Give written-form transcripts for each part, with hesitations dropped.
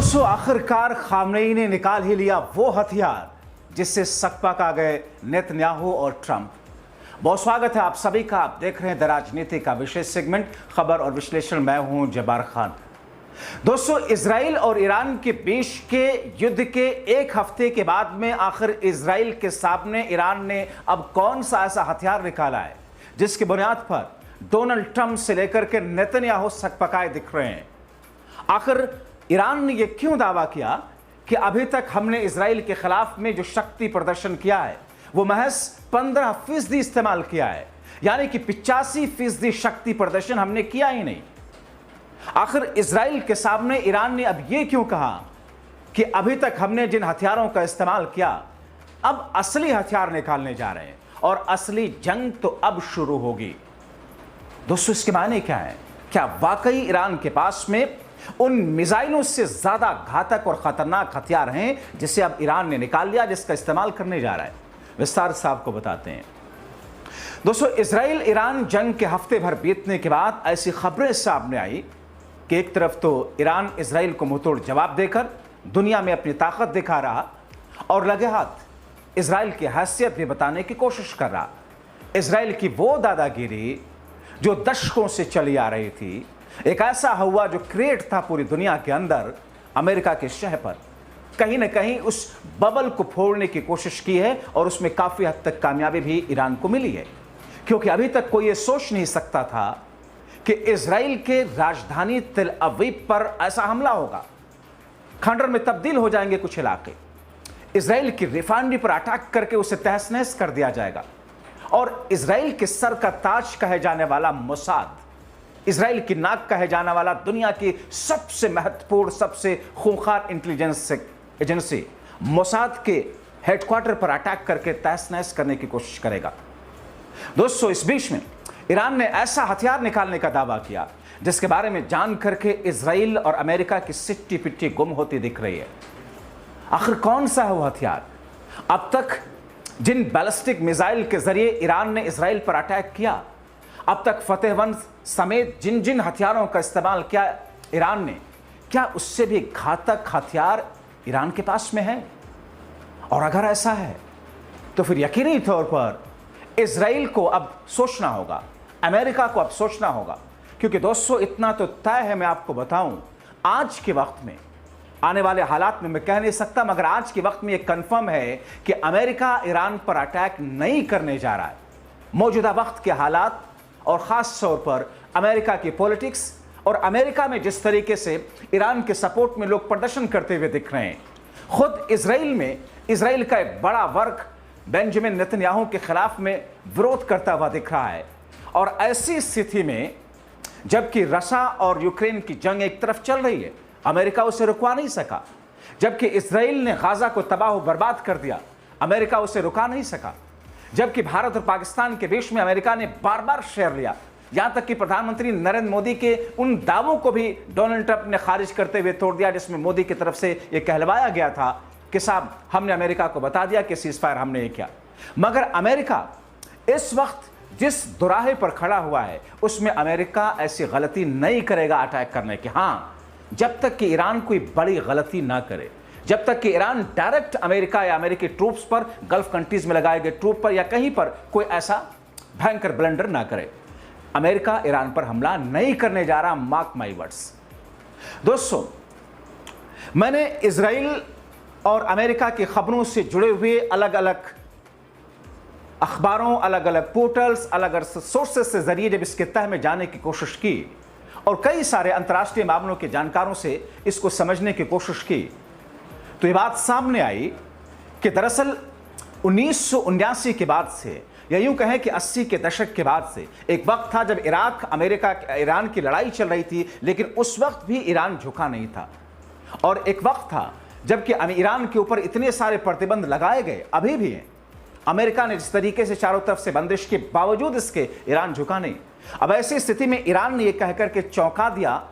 दोस्तों, आखिरकार खामनेई ने निकाल ही लिया वो हथियार जिससे सकपा का गए नेतन्याहू और ट्रंप। बहुत स्वागत है आप सभी का। आप देख रहे हैं द राजनीति का विशेष सेगमेंट खबर और विश्लेषण। मैं हूं जब्बार खान। दोस्तों, इजराइल और ईरान के बीच के युद्ध के एक हफ्ते के बाद में आखिर इजराइल के सामने ईरान ने अब कौन सा ऐसा हथियार निकाला है जिसकी बुनियाद पर डोनाल्ड ट्रंप से लेकर के नेतन्याहू सकपकाए दिख रहे हैं। आखिर ईरान ने यह क्यों दावा किया कि अभी तक हमने इजराइल के खिलाफ में जो शक्ति प्रदर्शन किया है वो महज 15% इस्तेमाल किया है, यानी कि 85% शक्ति प्रदर्शन हमने किया ही नहीं। आखिर इजराइल के सामने ईरान ने अब यह क्यों कहा कि अभी तक हमने जिन हथियारों का इस्तेमाल किया अब असली हथियार निकालने जा रहे हैं और असली जंग तो अब शुरू होगी। दोस्तों, इसके मायने क्या है? क्या वाकई ईरान के पास में उन मिसाइलों से ज्यादा घातक और खतरनाक हथियार हैं जिसे अब ईरान ने निकाल लिया, जिसका इस्तेमाल करने जा रहा है? विस्तार से आपको बताते हैं। दोस्तों, इजराइल ईरान जंग के हफ्ते भर बीतने के बाद ऐसी खबरें सामने आई कि एक तरफ तो ईरान इजराइल को मुंहतोड़ जवाब देकर दुनिया में अपनी ताकत दिखा रहा और लगे हाथ इजराइल की हैसियत भी बताने की कोशिश कर रहा। इजराइल की वो दादागिरी जो दशकों से चली आ रही थी, एक ऐसा हुआ जो क्रिएट था पूरी दुनिया के अंदर, अमेरिका के शह पर कहीं ना कहीं उस बबल को फोड़ने की कोशिश की है और उसमें काफी हद तक कामयाबी भी ईरान को मिली है। क्योंकि अभी तक कोई ये सोच नहीं सकता था कि इजराइल के राजधानी तेल अवीव पर ऐसा हमला होगा, खंडर में तब्दील हो जाएंगे कुछ इलाके, इजराइल की रिफाइनरी पर अटैक करके उसे तहस नहस कर दिया जाएगा और इजराइल के सर का ताज कहे जाने वाला मोसाद, इजराइल की नाक कहे जाने वाला दुनिया की सबसे महत्वपूर्ण सबसे खूंखार इंटेलिजेंस एजेंसी मोसाद के हेडक्वार्टर पर अटैक करके तहस नहस करने की कोशिश करेगा। दोस्तों, इस बीच में ईरान ने ऐसा हथियार निकालने का दावा किया जिसके बारे में जान करके इजराइल और अमेरिका की सिट्टी पिट्टी गुम होती दिख रही है। आखिर कौन सा है वो हथियार? अब तक जिन बैलिस्टिक मिसाइल के जरिए ईरान ने इजराइल पर अटैक किया, अब तक फतेहवंद समेत जिन जिन हथियारों का इस्तेमाल किया ईरान ने, क्या उससे भी घातक हथियार ईरान के पास में है? और अगर ऐसा है तो फिर यकीनी तौर पर इजराइल को अब सोचना होगा, अमेरिका को अब सोचना होगा। क्योंकि दोस्तों, इतना तो तय है, मैं आपको बताऊं, आज के वक्त में, आने वाले हालात में मैं कह नहीं सकता, मगर आज के वक्त में यह कंफर्म है कि अमेरिका ईरान पर अटैक नहीं करने जा रहा है। मौजूदा वक्त के हालात और ख़ास तौर पर अमेरिका की पॉलिटिक्स और अमेरिका में जिस तरीके से ईरान के सपोर्ट में लोग प्रदर्शन करते हुए दिख रहे हैं, खुद इजराइल में इजराइल का एक बड़ा वर्ग बेंजामिन नेतन्याहू के खिलाफ में विरोध करता हुआ दिख रहा है। और ऐसी स्थिति में जबकि रशिया और यूक्रेन की जंग एक तरफ चल रही है, अमेरिका उसे रुकवा नहीं सका। जबकि इजराइल ने गाजा को तबाह व बर्बाद कर दिया, अमेरिका उसे रुका नहीं सका। जबकि भारत और पाकिस्तान के बीच में अमेरिका ने बार बार शेयर लिया, यहां तक कि प्रधानमंत्री नरेंद्र मोदी के उन दावों को भी डोनाल्ड ट्रंप ने खारिज करते हुए तोड़ दिया जिसमें मोदी की तरफ से यह कहलवाया गया था कि साहब, हमने अमेरिका को बता दिया कि सीजफायर हमने ये किया। मगर अमेरिका इस वक्त जिस दोराहे पर खड़ा हुआ है उसमें अमेरिका ऐसी गलती नहीं करेगा अटैक करने की। हाँ, जब तक कि ईरान कोई बड़ी गलती ना करे, जब तक कि ईरान डायरेक्ट अमेरिका या अमेरिकी ट्रूप्स पर, गल्फ कंट्रीज में लगाए गए ट्रूप पर या कहीं पर कोई ऐसा भयंकर ब्लंडर ना करे, अमेरिका ईरान पर हमला नहीं करने जा रहा। Mark my words. दोस्तों, मैंने इजराइल और अमेरिका की खबरों से जुड़े हुए अलग अलग अखबारों, अलग अलग पोर्टल्स, अलग अलग सोर्सेस से जरिए जब इसके तह में जाने की कोशिश की और कई सारे अंतर्राष्ट्रीय मामलों के जानकारों से इसको समझने की कोशिश की, तो ये बात सामने आई कि दरअसल 1979 के बाद से, या यूं कहें कि 80 के दशक के बाद से, एक वक्त था जब इराक अमेरिका ईरान की लड़ाई चल रही थी, लेकिन उस वक्त भी ईरान झुका नहीं था। और एक वक्त था जबकि ईरान के ऊपर इतने सारे प्रतिबंध लगाए गए, अभी भी हैं। अमेरिका ने जिस तरीके से चारों तरफ से बंदिश के बावजूद इसके ईरान झुका नहीं। अब ऐसी स्थिति में ईरान ने यह कहकर के चौंका दिया,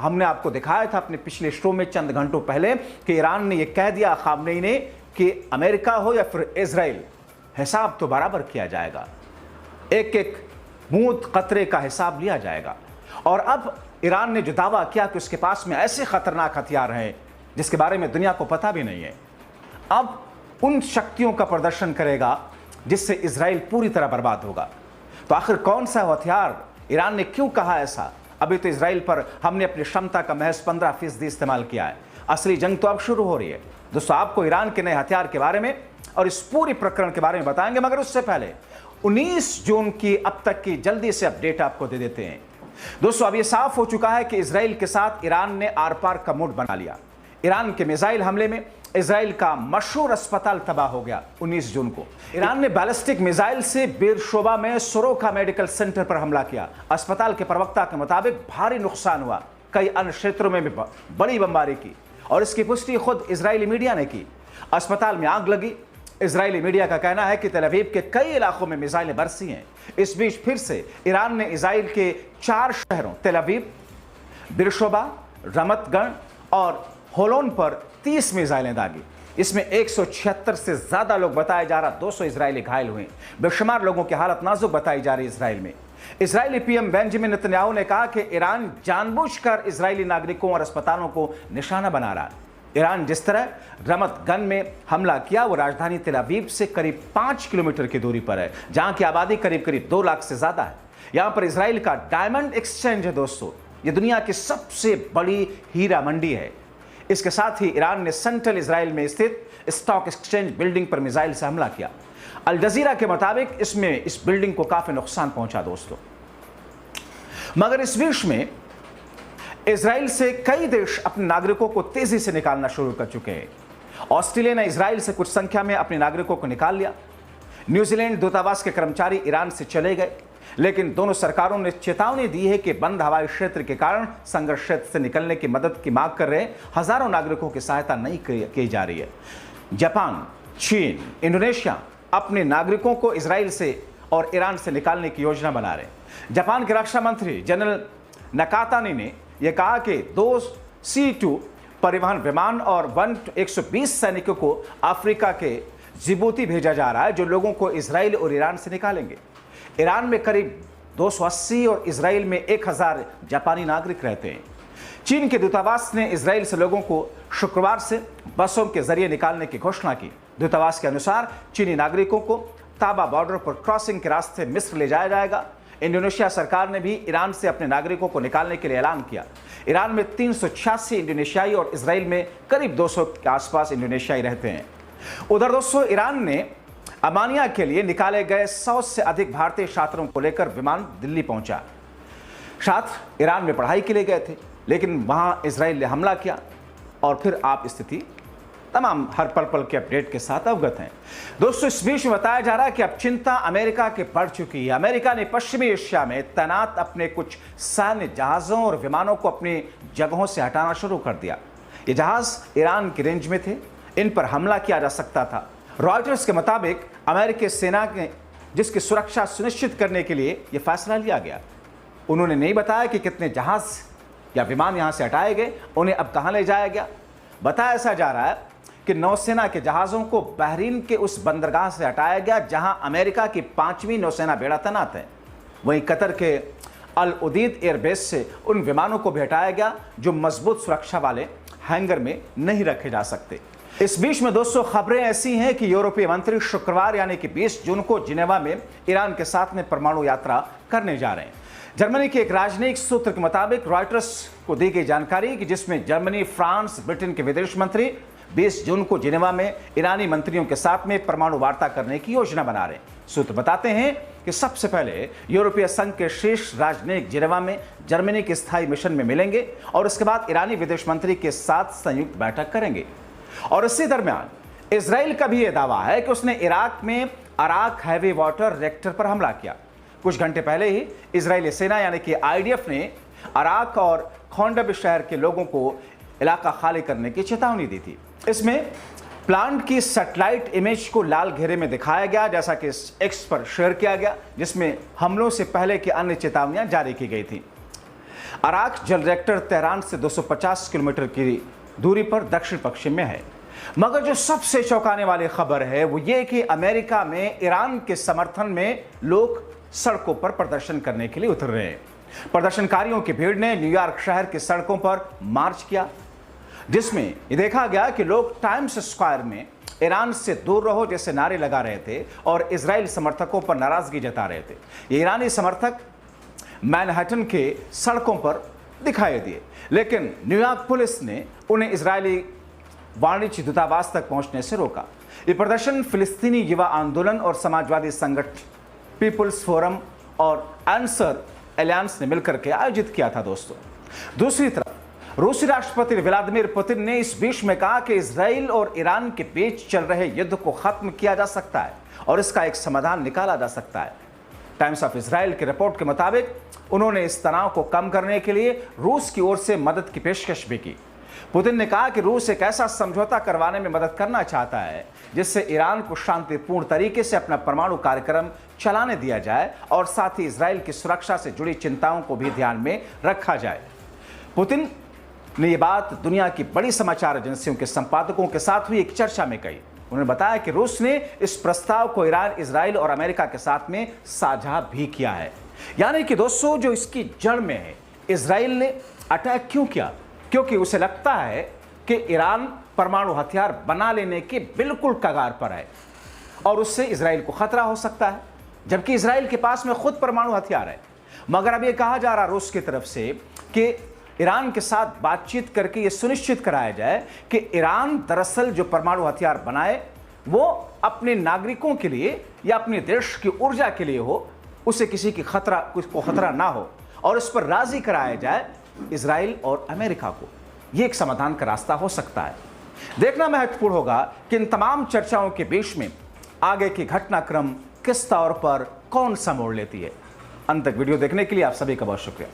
हमने आपको दिखाया था अपने पिछले शो में चंद घंटों पहले कि ईरान ने यह कह दिया, खामनेई ने, कि अमेरिका हो या फिर इजराइल, हिसाब तो बराबर किया जाएगा, एक एक बूंद कतरे का हिसाब लिया जाएगा। और अब ईरान ने जो दावा किया कि उसके पास में ऐसे खतरनाक हथियार हैं जिसके बारे में दुनिया को पता भी नहीं है, अब उन शक्तियों का प्रदर्शन करेगा जिससे इजराइल पूरी तरह बर्बाद होगा। तो आखिर कौन सा हथियार, ईरान ने क्यों कहा ऐसा? अभी तो इजराइल पर हमने अपनी क्षमता का महज 15% इस्तेमाल किया है, असली जंग तो अब शुरू हो रही है। दोस्तों, आपको ईरान के नए हथियार के बारे में और इस पूरी प्रकरण के बारे में बताएंगे, मगर उससे पहले 19 जून की अब तक की जल्दी से अपडेट आपको दे देते हैं। दोस्तों, अब यह साफ हो चुका है कि इजराइल के साथ ईरान ने आर पार का मूड बना लिया। ईरान के मिसाइल हमले में इजराइल का मशहूर अस्पताल तबाह हो गया। 19 जून को ईरान ने बैलिस्टिक मिसाइल से बेरशोबा में सोरोका मेडिकल सेंटर पर हमला किया। अस्पताल के प्रवक्ता के मुताबिक भारी नुकसान हुआ, कई अन्य क्षेत्रों में भी बड़ी बमबारी की, और इसकी पुष्टि खुद इजरायली मीडिया ने की। अस्पताल में आग लगी। इजरायली मीडिया का कहना है कि तेल अवीव के कई इलाकों में मिसाइलें बरसी हैं। इस बीच फिर से ईरान ने इजराइल के 4 शहरों तेल अवीव, बेरशोबा, रमत गण और होलोन पर 30 मिसाइलें दागी। इसमें 176 से ज्यादा लोग बताए जा रहा, 200 इजरायली घायल हुए। बेशुमार लोगों की हालत नाजुक बताई जा रही इजराइल में। इजरायली पीएम बेंजामिन नेतन्याहू ने कहा कि ईरान जानबूझकर इजरायली नागरिकों और अस्पतालों को निशाना बना रहा है। ईरान जिस तरह रमत गन में हमला किया, वो राजधानी तेल अवीव से करीब 5 किलोमीटर की दूरी पर है, जहां की आबादी करीब 2 लाख से ज्यादा है। यहां पर इजराइल का डायमंड एक्सचेंज है। दोस्तों, ये दुनिया की सबसे बड़ी हीरा मंडी है। इसके साथ ही ईरान ने सेंट्रल इजराइल में स्थित स्टॉक एक्सचेंज बिल्डिंग पर मिसाइल से हमला किया। अल जजीरा के मुताबिक इस बिल्डिंग को काफी नुकसान पहुंचा। दोस्तों, मगर इस बीच में इजराइल से कई देश अपने नागरिकों को तेजी से निकालना शुरू कर चुके हैं। ऑस्ट्रेलिया ने इजराइल से कुछ संख्या में अपने नागरिकों को निकाल लिया। न्यूजीलैंड दूतावास के कर्मचारी ईरान से चले गए, लेकिन दोनों सरकारों ने चेतावनी दी है कि बंद हवाई क्षेत्र के कारण संघर्ष क्षेत्र से निकलने की मदद की मांग कर रहे हजारों नागरिकों की सहायता नहीं की जा रही है। जापान, चीन, इंडोनेशिया अपने नागरिकों को इजराइल से और ईरान से निकालने की योजना बना रहे हैं। जापान के रक्षा मंत्री जनरल नकातानी ने यह कहा कि 2 C-2 परिवहन विमान और 120 सैनिकों को अफ्रीका के जिबूती भेजा जा रहा है, जो लोगों को इजराइल और ईरान से निकालेंगे। ईरान में करीब 280 और इजराइल में 1000 जापानी नागरिक रहते हैं। चीन के दूतावास ने इजराइल से लोगों को शुक्रवार से बसों के जरिए निकालने की घोषणा की। दूतावास के अनुसार चीनी नागरिकों को ताबा बॉर्डर पर क्रॉसिंग के रास्ते मिस्र ले जाया जाएगा। इंडोनेशिया सरकार ने भी ईरान से अपने नागरिकों को निकालने के लिए ऐलान किया। ईरान में 386 इंडोनेशियाई और इजराइल में करीब 200 के आसपास इंडोनेशियाई रहते हैं। उधर दोस्तों, ईरान ने अमानिया के लिए निकाले गए 100 से अधिक भारतीय छात्रों को लेकर विमान दिल्ली पहुंचा। छात्र ईरान में पढ़ाई के लिए गए थे, लेकिन वहां इजराइल ने हमला किया। और फिर आप स्थिति तमाम हर पल के अपडेट के साथ अवगत हैं। दोस्तों, इस बीच में बताया जा रहा है कि अब चिंता अमेरिका की बढ़ चुकी है। अमेरिका ने पश्चिमी एशिया में तैनात अपने कुछ सैन्य जहाज़ों और विमानों को अपनी जगहों से हटाना शुरू कर दिया। ये जहाज़ ईरान की रेंज में थे, इन पर हमला किया जा सकता था। रॉयटर्स के मुताबिक अमेरिकी सेना ने जिसकी सुरक्षा सुनिश्चित करने के लिए यह फैसला लिया गया। उन्होंने नहीं बताया कि कितने जहाज़ या विमान यहां से हटाए गए, उन्हें अब कहां ले जाया गया। बताया ऐसा जा रहा है कि नौसेना के जहाज़ों को बहरीन के उस बंदरगाह से हटाया गया जहां अमेरिका की 5वीं नौसेना बेड़ा तैनात है। वहीं कतर के अल उदीद एयरबेस से उन विमानों को भी हटाया गया जो मजबूत सुरक्षा वाले हैंगर में नहीं रखे जा सकते। इस बीच में दोस्तों, खबरें ऐसी हैं कि यूरोपीय मंत्री शुक्रवार यानी कि 20 जून को जिनेवा में ईरान के साथ में परमाणु यात्रा करने जा रहे हैं। जर्मनी के एक राजनयिक सूत्र के मुताबिक रॉयटर्स को दी गई जानकारी कि जिसमें जर्मनी, फ्रांस, ब्रिटेन के विदेश मंत्री 20 जून को जिनेवा में ईरानी मंत्रियों के साथ में परमाणु वार्ता करने की योजना बना रहे हैं। सूत्र बताते हैं कि सबसे पहले यूरोपीय संघ के शीर्ष राजनयिक जिनेवा में जर्मनी के स्थायी मिशन में मिलेंगे और उसके बाद ईरानी विदेश मंत्री के साथ संयुक्त बैठक करेंगे। और इसी दरमियान इजराइल का भी यह दावा है कि उसने इराक में अराक हैवी वाटर रिएक्टर पर हमला किया। कुछ घंटे पहले ही इजरायली सेना यानी कि आईडीएफ ने अराक और खोंडब शहर के लोगों को इलाका खाली करने की चेतावनी दी थी। इसमें प्लांट की सैटेलाइट इमेज को लाल घेरे में दिखाया गया, जैसा कि एक्स पर शेयर किया गया, जिसमें हमलों से पहले की अन्य चेतावनियां जारी की गई थी। अराक जल रिएक्टर तेहरान से 250 किलोमीटर की दूरी पर दक्षिण पश्चिम में है। मगर जो सबसे चौंकाने वाली खबर है वो ये कि अमेरिका में ईरान के समर्थन में लोग सड़कों पर प्रदर्शन करने के लिए उतर रहे हैं। प्रदर्शनकारियों की भीड़ ने न्यूयॉर्क शहर की सड़कों पर मार्च किया। जिसमें ये देखा गया कि लोग टाइम्स स्क्वायर में ईरान से दूर रहो जैसे नारे लगा रहे थे और इजराइल समर्थकों पर नाराजगी जता रहे थे। ये ईरानी समर्थक मैनहट्टन के सड़कों पर दिखाई दिए, लेकिन न्यूयॉर्क पुलिस ने उन्हें इजरायली वाणिज्य दूतावास तक पहुंचने से रोका। ये प्रदर्शन फिलिस्तीनी युवा आंदोलन और समाजवादी संगठन पीपुल्स फोरम और आंसर एलायंस ने मिलकर के आयोजित किया था दोस्तों। दूसरी तरफ रूसी राष्ट्रपति व्लादिमीर पुतिन ने इस बीच में कहा कि इजराइल और ईरान के बीच चल रहे युद्ध को खत्म किया जा सकता है और इसका एक समाधान निकाला जा सकता है। टाइम्स ऑफ इजराइल की रिपोर्ट के मुताबिक उन्होंने इस तनाव को कम करने के लिए रूस की ओर से मदद की पेशकश भी की। पुतिन ने कहा कि रूस एक ऐसा समझौता करवाने में मदद करना चाहता है जिससे ईरान को शांतिपूर्ण तरीके से अपना परमाणु कार्यक्रम चलाने दिया जाए और साथ ही इजराइल की सुरक्षा से जुड़ी चिंताओं को भी ध्यान में रखा जाए। पुतिन ने यह बात दुनिया की बड़ी समाचार एजेंसियों के संपादकों के साथ हुई एक चर्चा में कही। उन्होंने बताया कि रूस ने इस प्रस्ताव को ईरान, इजराइल और अमेरिका के साथ में साझा भी किया है। यानी कि दोस्तों, जो इसकी जड़ में है, इजराइल ने अटैक क्यों किया? क्योंकि उसे लगता है कि ईरान परमाणु हथियार बना लेने के बिल्कुल कगार पर है और उससे इजराइल को खतरा हो सकता है, जबकि इजराइल के पास में खुद परमाणु हथियार है। मगर अब यह कहा जा रहा रूस की तरफ से कि ईरान के साथ बातचीत करके यह सुनिश्चित कराया जाए कि ईरान दरअसल जो परमाणु हथियार बनाए वो अपने नागरिकों के लिए या अपने देश की ऊर्जा के लिए हो, उसे किसी की खतरा ना हो, और उस पर राजी कराया जाए इजराइल और अमेरिका को। यह एक समाधान का रास्ता हो सकता है। देखना महत्वपूर्ण होगा कि इन तमाम चर्चाओं के बीच में आगे की घटनाक्रम किस तौर पर कौन सा मोड़ लेती है। अंत तक वीडियो देखने के लिए आप सभी का बहुत शुक्रिया।